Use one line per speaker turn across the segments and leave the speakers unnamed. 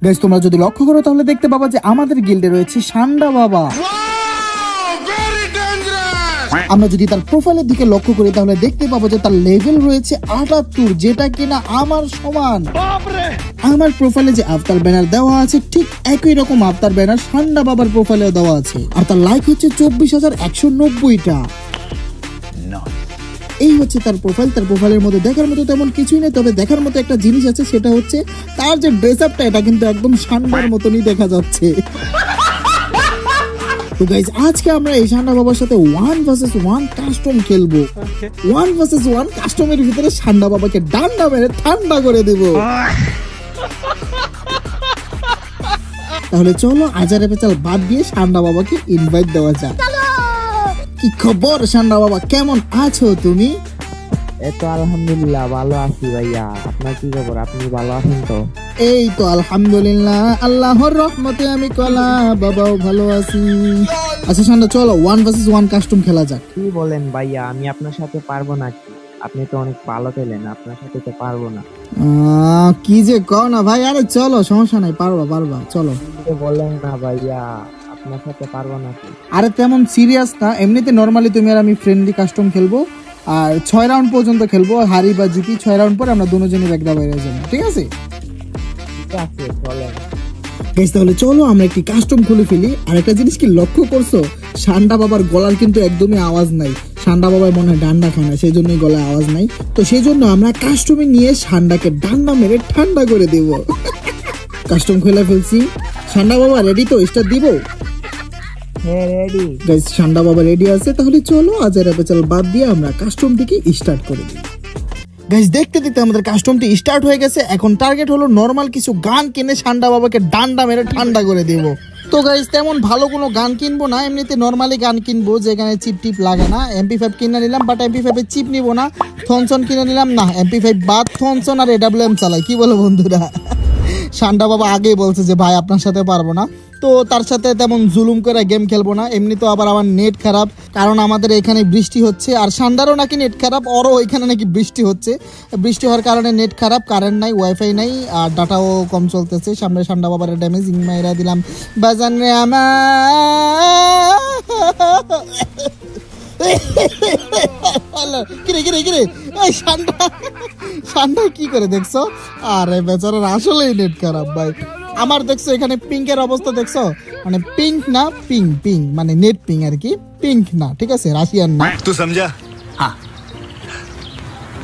Guys তোমরা যদি লক্ষ্য করো তাহলে দেখতে পাবা যে আমাদের গিল্ডে রয়েছে সান্ডা বাবা। আমরা যদি তার প্রোফাইলের দিকে লক্ষ্য করি তাহলে দেখতে পাবো যে তার লেভেল রয়েছে 78, যেটা কিনা আমার সমান। আমার প্রোফাইলে যে আফতার ব্যানার দেওয়া আছে ঠিক একই রকম আফতার ব্যানার সান্ডা বাবার প্রোফাইলেও দেওয়া আছে, আর তার লাইক হচ্ছে 24,190টা। এই হচ্ছে তার প্রোফাইল। তার প্রোফাইলের মধ্যে দেখার মতো তেমন কিছুই নেই, তবে দেখার মতো একটা জিনিস আছে, সেটা হচ্ছে তার যে ড্রেস আপটা, এটা কিন্তু একদম সান্ডার মতনই দেখা যাচ্ছে। তো গাইজ আজকে আমরা এই সান্ডা বাবার সাথে 1 vs 1 কাস্টম খেলবো। 1 vs 1 কাস্টমের ভিতরে সান্ডা বাবাকে ডান্ডা মেরে ঠান্ডা করে দেব। তাহলে চলো আজারে পেচাল বাদ দিয়ে সান্ডা বাবাকে ইনভাইট দেওয়া যাক। কি খবর সান্ডা বাবা, কেমন আছো তুমি?
এতো আলহামদুলিল্লাহ ভালো আছি ভাইয়া, আপনার কি খবর? আপনি ভালো আছেন তো?
এই তো আলহামদুলিল্লাহ, আল্লাহর রহমতে আমি কলা বাবাও ভালো আছি। আচ্ছা সান্ডা চলো 1 vs 1 কাস্টম খেলা যাক।
কি বলেন ভাইয়া, আমি আপনার সাথে পারবো নাকি? আপনি তো অনেক ভালো খেলেন, আপনার সাথে তো পারবো না।
কি যে কও না ভাই, আরে চলো সমস্যা নাই, পারবা চলো।
বলেন না ভাইয়া, আপনার সাথে পারবো নাকি?
আরে তেমন সিরিয়াস না, এমনিতে নরমালি তুমি আর আমি ফ্রেন্ডলি কাস্টম খেলবো, আর 6 রাউন্ড পর্যন্ত খেলবো। হারি বা জিতি 6 রাউন্ড পর আমরা দুজনই ব্যাগদা বাইরে যাবো, ঠিক আছে?
ঠিক আছে চলেন।
গাইস তাহলে চলো আমরা একটি কাস্টম খুলে ফেলি। আর একটা জিনিস কি লক্ষ্য করছো, সান্ডা বাবার গলার কিন্তু একদমই আওয়াজ নাই। সান্ডা বাবার মনে হয় ডান্ডা খায় না, সেই জন্যই গলায় আওয়াজ নাই। তো সেই জন্য আমরা কাস্টমে নিয়ে সান্ডাকে ডান্ডা মেরে ঠান্ডা করে দেব। কাস্টম খুলে ফেলছি। সান্ডা বাবা রেডি তো? স্টার্ট দিব?
হ্যাঁ রেডি।
গাইস সান্ডা বাবা রেডি আছে, তাহলে চলো আজারা পেচাল বাদ দিয়ে আমরা কাস্টমটিকে স্টার্ট করে দিই। গাইস দেখতে দেখতে আমাদের কাস্টমটি স্টার্ট হয়ে গেছে। এখন টার্গেট হলো নরমাল কিছু গান কিনে সান্ডা বাবাকে ডান্ডা মেরে ঠান্ডা করে দেব। তো গাইস তেমন ভালো কোনো গান কিনবো না, এমনিতে নরমালি গান কিনবো যেখানে চিপ টিপ লাগে না। MP5 কিনে নিলাম, বাট MP5 এর চিপ নিবো না। থনসন কিনে নিলাম, না MP5 বাদ থনসন আর AWM চালাই। কি বলো বন্ধুরা? সান্ডা বাবা আগেই বলছে যে ভাই আপনার সাথে পারবো না, তো তার সাথে তেমন জুলুম করে গেম খেলবো না। এমনি তো আবার আমার নেট খারাপ, কারণ আমাদের এখানে বৃষ্টি হচ্ছে, আর সান্ডারও নাকি নেট খারাপ, ওরও এখানে নাকি বৃষ্টি হচ্ছে। বৃষ্টি হওয়ার কারণে নেট খারাপ, কারেন্ট নাই, ওয়াইফাই নাই, আর ডাটাও কম চলতেছে। সামনে সান্ডা বাবার ড্যামেজ মাইরা দিলাম বাজান রে আমার। কিরে এই সান্ডা কি করে দেখছো? আরে বেচারার আসলেই নেট খারাপ ভাই। আমার দেখছো এখানে পিঙ্কের অবস্থা দেখছো, মানে পিঙ্ক না পিং মানে নেট পিং আর কি, পিঙ্ক না, ঠিক আছে? রাশিয়ান না।
तू समझा? हाँ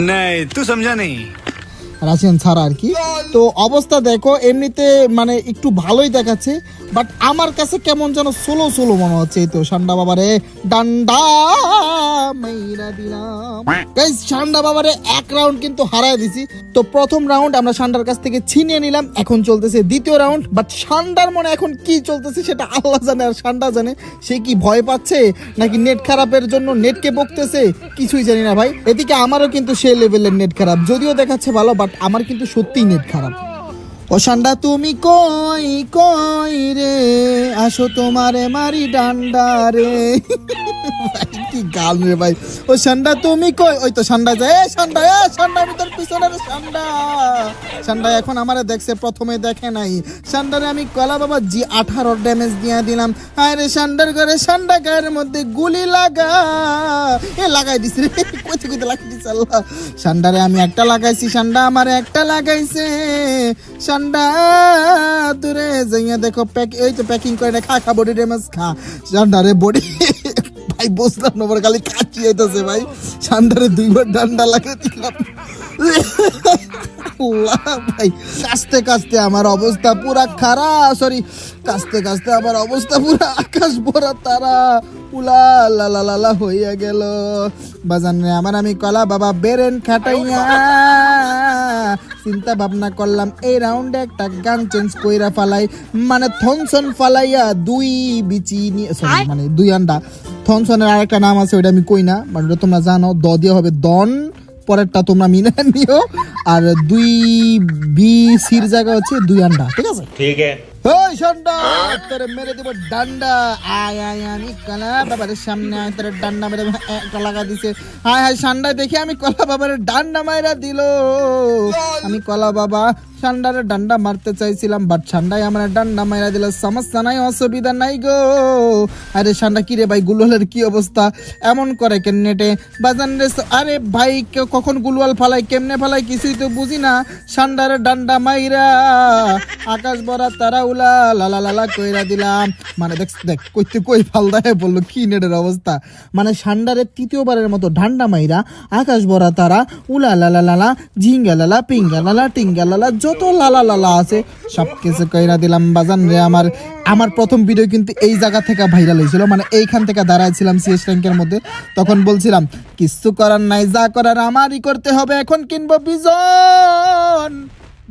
नहीं तू समझा नहीं,
রাশিয়ান ছাড়া আর কি। তো অবস্থা দেখো, এমনিতে মানে একটু ভালোই দেখাচ্ছে, বাট আমার কাছে কেমন যেন সোলো মনে হচ্ছে। এই তো সান্ডা বাবারে ডান্ডা মাইরা দিলাম। গাইস সান্ডা বাবারে 1 রাউন্ড কিন্তু হারায় দিছি। তো প্রথম রাউন্ড আমরা সান্ডার কাছ থেকে ছিনিয়ে নিলাম, এখন চলতেছে দ্বিতীয় রাউন্ড। বাট সান্ডার মনে এখন কি চলতেছে সেটা আল্লাহ জানে আর সান্ডা জানে। সে কি ভয় পাচ্ছে নাকি নেট খারাপের জন্য নেটকে বকতেছে, কিছুই জানি না ভাই। এদিকে আমারও কিন্তু সে লেভেলের নেট খারাপ, যদিও দেখাচ্ছে ভালো, বাট আমার কিন্তু সত্যিই নেট খারাপ। ও সান্ডা তুমি কই রে, আসো তোমারে মারি ডান্ডা রে। কি গাল রে ভাই। ও সান্ডা তুমি কই, ওই তো সান্ডা যায়। সান্ডা আমি তোর পিছনে রে সান্ডা এখন আমারে দেখছে, প্রথমে দেখে নাই। সান্ডারে আমি কলা বাবা G18 ড্যামেজ দিয়ে দিলাম। আরে সান্ডার ঘরে সান্ডা গায়ের মধ্যে গুলি লাগা লাগাই দিছি রে, কইতে লাগাই দিছে আল্লাহ। সান্ডারে আমি একটা লাগাইছি, সান্ডা আমারে একটা লাগাইছে। সান্ডা দূরে যাইয়া দেখো এই তো প্যাকিং করে খা বডি ড্যামেজ খা। সান্ডারে বডি ভাই বুঝলাম না, খালি কাচি আইতাছে ভাই। সান্ডারে 2 বার ডান্ডা লাগিয়ে দিলাম ভাই। কাস্তে আমার অবস্থা পুরা খারাপ, সরি কাস্তে আমার অবস্থা পুরা আকাশ ভরা তারা উলা লা হইয়া গেল বাজান রে আমার। আমি কলা বাবা বেরেন খাটাইয়া চিন্তা ভাবনা করলাম এই রাউন্ডে একটা গান চেঞ্জ কইরা ফালাই, মানে থনসন ফালাইয়া 2 বিচি নিয়ে, সরি মানে 2 আন্ডা। থনসনের আরেকটা নাম আছে, ওইটা আমি কই না, মানে ওটা তোমরা জানো। দিয়ে হবে দন, পরেরটা তোমরা মিলে নিও। আর 2 BCর জায়গা হচ্ছে 2 আন্ডা, ঠিক আছে?
ठीक है
ওই ষান্ডা তোরে মেরে দেবো ডান্ডা। আয় আয় আমি কলা বাবার সামনে আয়, তোর ডান্ডা মেরে একটা লাগা দিছে। হায় হায় ষান্ডা দেখি আমি কলা বাবার ডান্ডা মাইরা দিল। আমি কলা বাবা ষান্ডারে ডান্ডা মারতে চাইছিলাম, বাট ষান্ডাই আমার ডান্ডা মাইরা দিল। সমস্যা নাই, অসুবিধা নাই গো। আরে ষান্ডা কি রে ভাই, গুলওয়ালের কি অবস্থা? এমন করে কেন নেটে বাজান রে? আরে ভাই কখন গুলওয়াল ফালাই কেমনে ফালাই কিছুই তো বুঝি না। ষান্ডারে ডান্ডা মাইরা আকাশ ভরা তারা উলা লালা লালা কইরা দিলাম। মানে দেখ দেখ কইতে কই ফাল দেয় বললো কি নেটের অবস্থা। মানে ষান্ডারে তৃতীয়বারের মতো ডান্ডা মাইরা আকাশ ভরা তারা উলা লালা লালা ঝিঙ্গা লালা পিঙ্গা লালা টিঙ্গা লালা যত লালা লালা আছে সব কিছু কইরা দিলাম বাজান রে। আমার প্রথম ভিডিও কিন্তু এই জায়গা থেকে ভাইরাল হয়েছিল, মানে এইখান থেকে দাঁড়াইছিলাম সিএস র্যাঙ্কের মধ্যে। তখন বলছিলাম কিছু করার নাই, যা করার আমারই করতে হবে। এখন কিনবো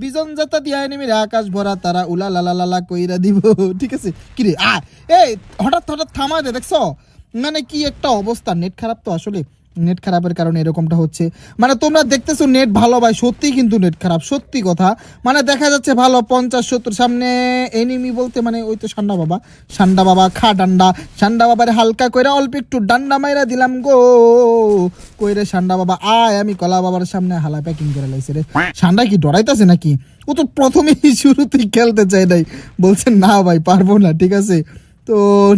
বিজন যাতা দিয়া নেমিরে আকাশ ভরা তারা উলা লালা লালা কইরা দিব। ঠিক আছে কিরে এই হঠাৎ হঠাৎ থামা দে, দেখছো মানে কি একটা অবস্থা। নেট খারাপ তো, আসলে নেট খারাপের কারণে এরকমটা হচ্ছে। মানে তোমরা দেখতেছো নেট ভালো ভাই, সত্যি কিন্তু নেট খারাপ, সত্যি কথা। মানে দেখা যাচ্ছে ভালো 50-70 সামনে এনিমি বলতে মানে ওই তো সান্ডা বাবা খা ডান্ডা। সান্ডা বাবার হালকা কইরা অল্প একটু ডান্ডা মাইরা দিলাম গো। কইরে সান্ডা বাবা আয়, আমি কলা বাবার সামনে হালা প্যাকিং করে লাইছে রে। সান্ডা কি ডরাইতাছে নাকি? ও তো প্রথমেই শুরুতেই খেলতে চাই নাই, বলছে না ভাই পারবো না। ঠিক আছে তো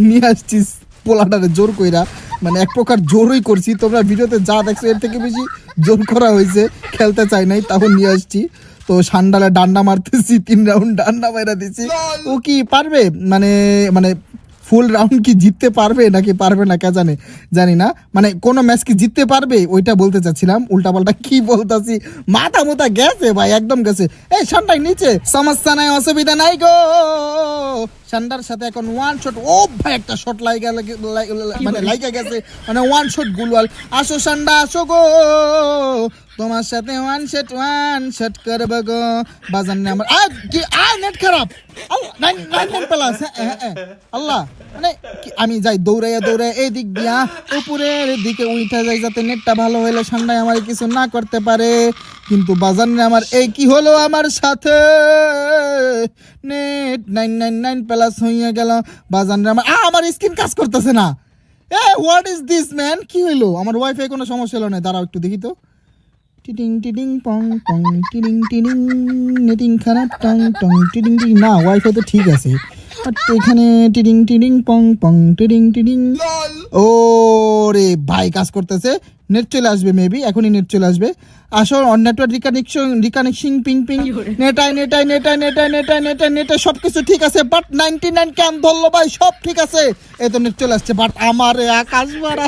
নিয়ে আসছিস পোলাটারে জোর কইরা, মানে এক প্রকার জোরই করছি। তোমরা ভিডিওতে যা দেখছো এর থেকে বেশি জোর করা হয়েছে, খেলতে চাই নাই তাও নিয়ে আসছি। তো সান্ডালে ডান্ডা মারতেছি, 3 রাউন্ড ডান্ডা মাইরা দিছি। ও কি পারবে মানে মানে ফুল রাউন্ড কি জিততে পারবে নাকি পারবে না কে জানে, জানি না। মানে কোনো ম্যাচ কি জিততে পারবে ওইটা বলতে চাচ্ছিলাম, উল্টাপাল্টা কি বলতাছি, মাথা মুথা গেছে ভাই, একদম গেছে। এই সান্ডাই নিচে, সমস্যা নাই অসুবিধা নাই গো। সান্ডার সাথে এখন ওয়ান শট, ও ভাই একটা শট মানে লাইগা গেছে, মানে ওয়ান শট গুলওয়াল। আসো সান্ডা আসো গো, তোমার সাথে ওয়ান শট করবো গো। বাজান নে আমার কি নেট খারাপ, নাইন প্লাস। আল্লাহ মানে আমি যাই দৌড়াইয়া এই দিক দিয়া উপরের দিকে উঠা যাই, যাতে নেটটা ভালো হইলে সান্ডায় আমার কিছু না করতে পারে। কিন্তু বাজান নে আমার এই কি হলো আমার সাথে, নেট 999 প্লাস হইয়া গেল। বাজান রে আমার স্ক্রিন কাজ করতেছে না। What is this man? কি হইলো? আমার ওয়াইফাই কোনো সমস্যা হলো না, দাঁড়াও একটু দেখি তো। টিডিং টিডিং পং পং টিডিং টিডিং, নেটিং খারাপ টং টং টিডিং টিডিং। না ওয়াইফাই তো ঠিক আছে, বাট এখানে টিডিং টিডিং পং পং টিডিং টিডিং। ও রে ভাই কাজ করতেছে, নেট চলে আসবে মেবি, এখনই নেট চলে আসবে। আসো নেটওয়ার্ক রিকানেকশন পিং পিং, নেটাই সবকিছু ঠিক আছে, বাট 99 ক্যাম ধরলো ভাই, সব ঠিক আছে। এই তো নেট চলে আসছে, বাট আমার আকাশ ভরা।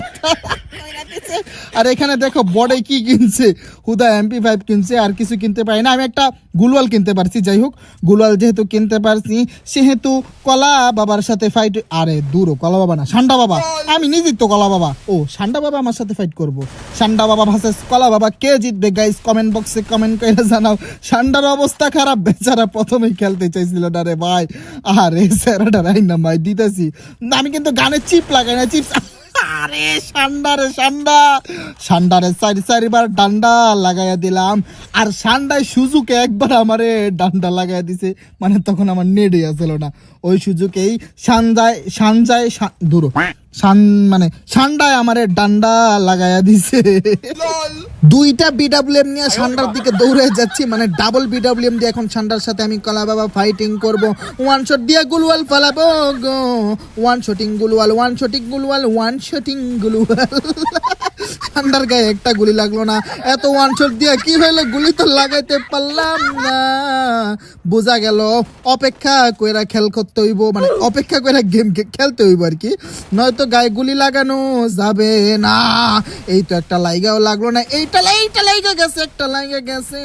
আর এখানে দেখো বড়ে কি কিনছে, হুদা MP5 কিনছে, আর কিছু কিনতে পারি না। আমি একটা গুলওয়াল কিনতে পারছি, যাই হোক গুলওয়াল যেহেতু কিনতে পারছি সেহেতু কলা বাবার সাথে ফাইট। আরে দূর, কলা বাবা না সান্ডা বাবা, আমি নিজেই তো কলা বাবা। ও সান্ডা বাবা আমার সাথে ফাইট করবো। সান্ডা বাবা ভার্সেস কলা বাবা, কে জিতবে গাইস কমেন্ট বক্সে কমেন্ট করে জানাও। সান্ডার অবস্থা খারাপ, বেচারা প্রথমেই খেলতে চাইছিল না রে ভাই। আরে স্যারাটা রাই না ভাই দিতেছি, আমি কিন্তু গানে চিপ লাগাই না, চিপস। আরে সান্ডারে চারিবার ডান্ডা লাগাইয়া দিলাম, আর সান্ডায় সুজুকে একবার আমারে ডান্ডা লাগাইয়া দিছে। মানে তখন আমার নেডে আসছিল না, ওই সুজুকেই মানে সান্ডায় আমারে ডান্ডা লাগাইয়া দিছে। 2টা BWM নিয়ে সান্ডার দিকে দৌড়ে যাচ্ছি, মানে ডাবল BWM দিয়ে এখন সান্ডার সাথে আমি কলা বাবা ফাইটিং করব। ওয়ান শট দিয়ে গুলওয়াল ফালাবো গো, ওয়ান শটিং গুলওয়াল। সান্ডার গায়ে একটা গুলি লাগলো না, এত ওয়ান শট দিয়ে কি হইলো, গুলি তো লাগাইতে পারলাম না। বোঝা গেল অপেক্ষা কইরা খেল করতে হইব, মানে অপেক্ষা কইরা গেম খেলতে হইব আর কি, নয়তো গায়ে গুলি লাগানো যাবে না। এই তো একটা লাইগাও লাগলো না, এইটা লাইগা গেছে, একটা লাইগা গেছে।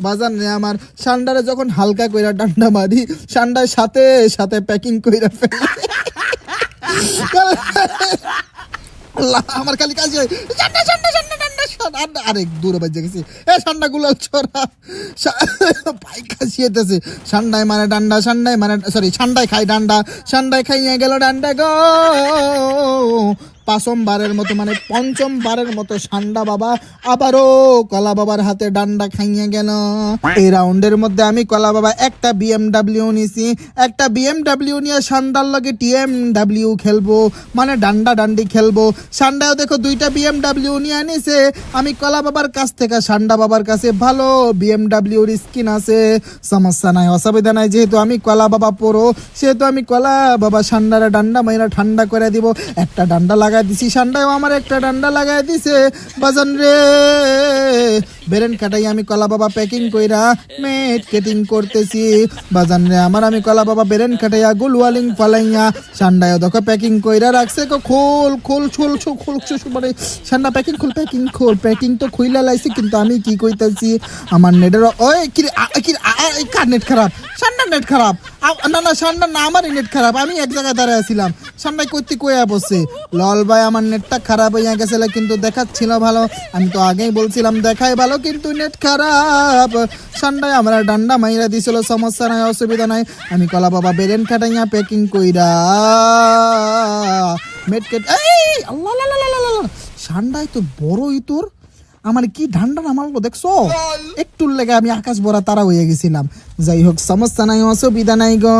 বাজার নে আমার সান্ডারে যখন হালকা কইরা ডান্ডা মারি, সান্ডার সাথে সাথে প্যাকিং কইরা ফেলে। আমার খালি কাজ আরেক দূরে বাজে গেছি। সান্ডা গুলো ছোড়া ভাই কাশিয়েতেছে। সান্ডায় মানে ডান্ডা, সান্ডায় খাই ডান্ডা, সান্ডায় খাইয়া গেল ডান্ডা গো। প্রথমবারের মতো মানে পঞ্চমবারের মতো সান্ডা বাবা আবারও কলা বাবার হাতে ডান্ডা খাইয়ে গেল। এই রাউন্ডের মধ্যে আমি কলা বাবা একটা বিএমডাব্লিউ নিছি, একটা বিএমডাব্লিউ নিয়ে সান্ডার লগে টিএমডাব্লিউ খেলবো, মানে ডান্ডা ডান্ডি খেলবো। সান্ডাও দেখো দুইটা বিএমডাব্লিউ নিয়ে আনিছে। আমি কলা বাবার কাছ থেকে সান্ডা বাবার কাছে ভালো বিএমডাব্লিউর স্কিন আছে, সমস্যা নাই, অসুবিধা নাই। যেহেতু আমি কলা বাবা পড়ো সেহেতু আমি কলা বাবা সান্ডারে ডান্ডা মাইরা ঠান্ডা করে দিব। একটা ডান্ডা লাগাই দিছি, সান্ডাও আমার একটা ডান্ডা লাগাই দিছে। বাজান রে বেরেন কাটাই আমি কলা বাবা প্যাকিং কইরা মেট কেটিং করতেছি। বাজান রে আমার আমি কলা বাবা বেরেন কাটাইয়া গুলওয়ালিং ফালাইয়া সান্ডায় দেখো প্যাকিং কইরা রাখছে। খোল খোল ছুল খোল মানে সান্ডা প্যাকিং খোল প্যাকিং খোল, প্যাকিং তো খুইলা লাইছি কিন্তু আমি কি কইতাছি আমার নেটের ওই কার নেট খারাপ, সান্ডার নেট খারাপ। না না সান্ডার না আমারই নেট খারাপ, আমি এক জায়গায় দাঁড়ায় আছিলাম, সান্ডায় করতে কইয়া বসে। লল ভাই আমার নেটটা খারাপ হইয়া গেছিল কিন্তু দেখাচ্ছিল ভালো, আমি তো আগেই বলছিলাম দেখাই ভালো কিন্তু নেট খারাপ। সান্ডায় আমরা ডান্ডা মাইরা দিছিল, সমস্যা নাই অসুবিধা নাই। আমি কলা বাবা বেরেন খাটাইয়া প্যাকিং কইরা মেটকেট এই আল্লাহ সান্ডায় তো বড়ই তোর আমার কি ঠান্ডা নামালো দেখছো, একটুর লেগে আমি আকাশ ভরা তারা হয়ে গেছিলাম। যাই হোক সমস্যা নাই অসুবিধা নাই গো,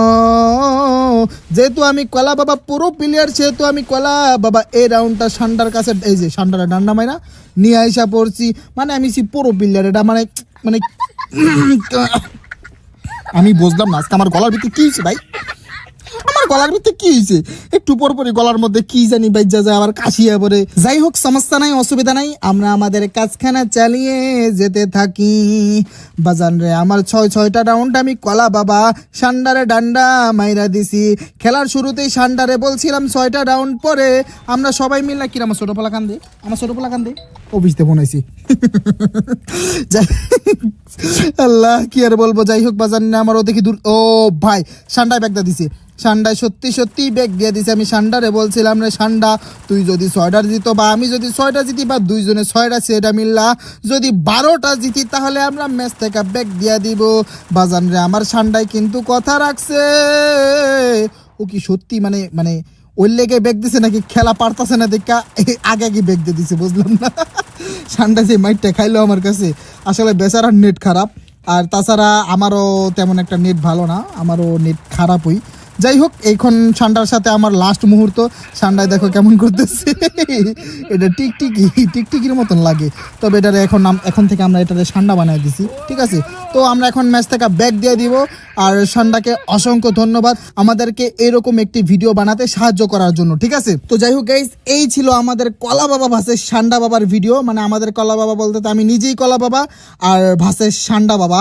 যেহেতু আমি কলা বাবা পুরো প্লেয়ার সেহেতু আমি কলা বাবা এই রাউন্ডটা সান্ডার কাছে এই যে সান্ডারে ডান্ডা মাইরা নিয়ে আইসা পড়ছি, মানে আমি পুরো প্লেয়ার। এটা মানে মানে আমি বুঝলাম না আজকে আমার গলার ভিতরে কি হয়েছে ভাই, আমার গলার ভিতরে কি হয়েছে একটু পরপরই গলার মধ্যে কি জানি বাইজা যায় আবার কাশিয়া পরে। যাই হোক সমস্যা নাই অসুবিধা নাই, আমরা আমাদের কাজখানা চালিয়ে যেতে থাকি। বাজান রে আমার 6টা রাউন্ড আমি কলা বাবা সান্ডারে ডান্ডা মাইরা দিছি। খেলার শুরুতেই সান্ডারে বলছিলাম 6টা রাউন্ড পরে আমরা সবাই মিলে কি আমার ছোটপোলা কান্দে, আমার ছোটপোলা কান্দে অফিসতে বনাইছি। আল্লাহ কি আর বলবো। যাই হোক বাজান না আমারও দেখি দূর ও ভাই সান্ডায় ব্যাগটা দিছে, সান্ডায় সত্যি সত্যি ব্যাগ দিয়ে দিছে। আমি সান্ডারে বলছিলাম রে সান্ডা তুই যদি 6টা জিতো বা আমি যদি 6টা জিতি বা দুইজনে 6টা সেটা মিললা যদি 12টা জিতি তাহলে আমরা ম্যাচ থেকে ব্যাগ দিয়ে দিব। বাজান রে আমার সান্ডায় কিন্তু কথা রাখছে। ও কি সত্যি মানে মানে ওই লেগে ব্যাগ দিছে নাকি খেলা পারতাছে না দেখা আগে আগে ব্যাগ দিয়ে দিছে বুঝলাম না। সান্ডা যে মাইটটা খাইলো আমার কাছে, আসলে বেচারার নেট খারাপ আর তাছাড়া আমারও তেমন একটা নেট ভালো না, আমারও নেট খারাপই। যাই হোক এইখন সান্ডার সাথে আমার লাস্ট মুহূর্ত, সান্ডায় দেখো কেমন করতেছে, এটা টিকটিকির মতন লাগে। তবে এটারে এখন থেকে আমরা এটারে সান্ডা বানিয়ে দিছি, ঠিক আছে। তো আমরা এখন ম্যাচ থেকে ব্যাক দিয়ে দিব। আর সান্ডাকে অসংখ্য ধন্যবাদ আমাদেরকে এরকম একটি ভিডিও বানাতে সাহায্য করার জন্য, ঠিক আছে। তো যাই হোক গাইস এই ছিল আমাদের কলা বাবা ভার্সেস সান্ডা বাবার ভিডিও, মানে আমাদের কলা বাবা বলতে তো আমি নিজেই কলা বাবা আর ভার্সেস সান্ডা বাবা,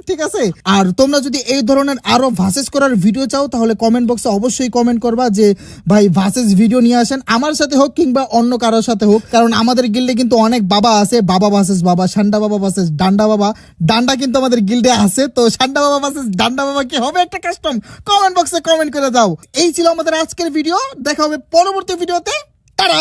ঠিক আছে। আর তোমরা যদি এই ধরনের আরো ভার্সেস করার ভিডিও চাও তাহলে কমেন্ট বক্সে অবশ্যই কমেন্ট করবা যে ভাই ভার্সেস ভিডিও নিয়ে আসেন, আমার সাথে হোক কিংবা অন্য কারোর সাথে হোক, কারণ আমাদের গিল্ডে কিন্তু অনেক বাবা আছে, বাবা ভার্সেস বাবা, সান্ডা বাবা ভার্সেস ডান্ডা বাবা, ডান্ডা কিন্তু আমাদের গিল্ডে আছে। তো সান্ডা বাবা ভার্সেস ডান্ডা বাবা কি হবে একটা কাস্টম, কমেন্ট বক্সে কমেন্ট করে দাও। এই ছিল আমাদের আজকের ভিডিও, দেখা হবে পরবর্তী ভিডিওতে, টাটা।